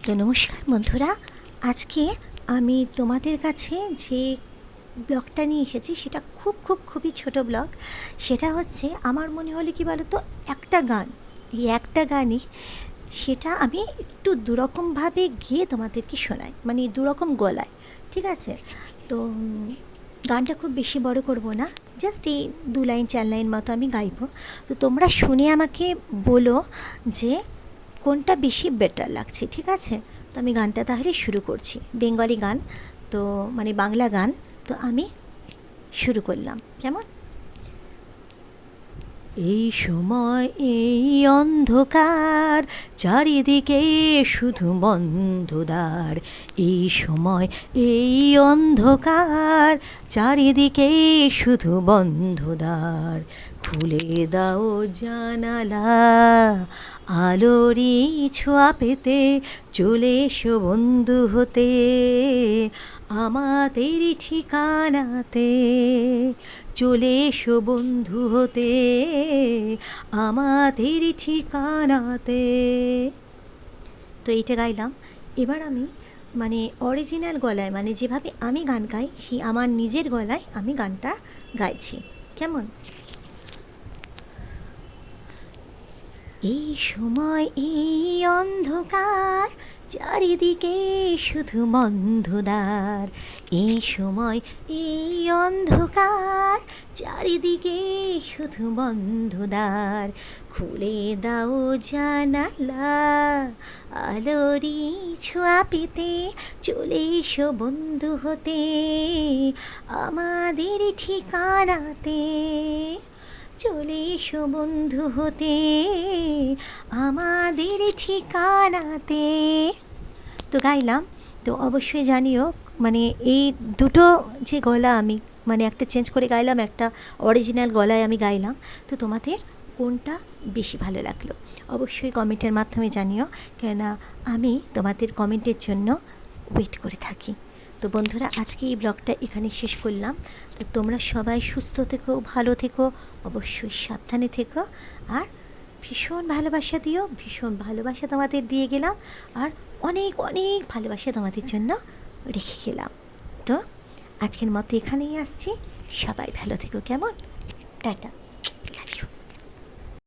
তো নমস্কার বন্ধুরা, আজকে আমি তোমাদের কাছে যে ব্লগটা নিয়ে এসেছি সেটা খুবই ছোট ব্লগ। সেটা হচ্ছে আমার মনে হলে কি বলো তো, একটা গান, এই একটা গানই সেটা আমি একটু দুরকমভাবে গিয়ে তোমাদেরকে শোনাই, মানে দুরকম গলায়, ঠিক আছে? তো গানটা খুব বেশি বড় করব না, জাস্ট এই 2 লাইন 4 লাইন মতো আমি গাইবো। তো তোমরা শুনে আমাকে বলো যে কোনটা বেশি বেটার লাগছে, ঠিক আছে? তো আমি গানটা তাহলে শুরু করছি, বেঙ্গলি গান, তো মানে বাংলা গান। তো আমি শুরু করলাম, কেমন? এই সময় এই অন্ধকার, চারিদিকে শুধু বন্ধ দ্বার। এই সময় এই অন্ধকার, চারিদিকে শুধু বন্ধ দ্বার। খুলে দাও জানালা, আলোরই ছোঁয়া পেতে চলে এসো বন্ধু হতে আমাদের ঠিকানাতে। চলে এসো বন্ধু হতে আমাদের ঠিকানাতে। তো এইটা গাইলাম। এবার আমি মানে অরিজিনাল গলায়, মানে যেভাবে আমি গান গাই সেই আমার নিজের গলায় আমি গানটা গাইছি, কেমন? এই সময় এই অন্ধকার, চারিদিকে শুধু বন্ধ দ্বার। এই সময় এই অন্ধকার, চারিদিকে শুধু বন্ধ দ্বার। খুলে দাও জানালা, আলোরই ছোঁয়া পেতে চলে এসো বন্ধু হতে আমাদের ঠিকানাতে। চলে এসো বন্ধু হতে আমাদের ঠিকানাতে। তো গাইলাম। তো অবশ্যই জানিও, মানে এই দুটো যে গলা আমি মানে একটা চেঞ্জ করে গাইলাম, একটা অরিজিনাল গলায় আমি গাইলাম, তো তোমাদের কোনটা বেশি ভালো লাগলো অবশ্যই কমেন্টের মাধ্যমে জানিও, কেননা আমি তোমাদের কমেন্টের জন্য ওয়েট করে থাকি। তো বন্ধুরা, আজকে এই ব্লগটা এখানে শেষ করলাম। তো তোমরা সবাই সুস্থ থেকো, ভালো থেকো, অবশ্যই সাবধানে থেকো, আর ভীষণ ভালোবাসা দিও। ভীষণ ভালোবাসা তোমাদের দিয়ে গেলাম, আর অনেক ভালোবাসা তোমাদের জন্য রেখে গেলাম। তো আজকের মতো এখানেই আসছি, সবাই ভালো থেকো, কেমন? টাটা।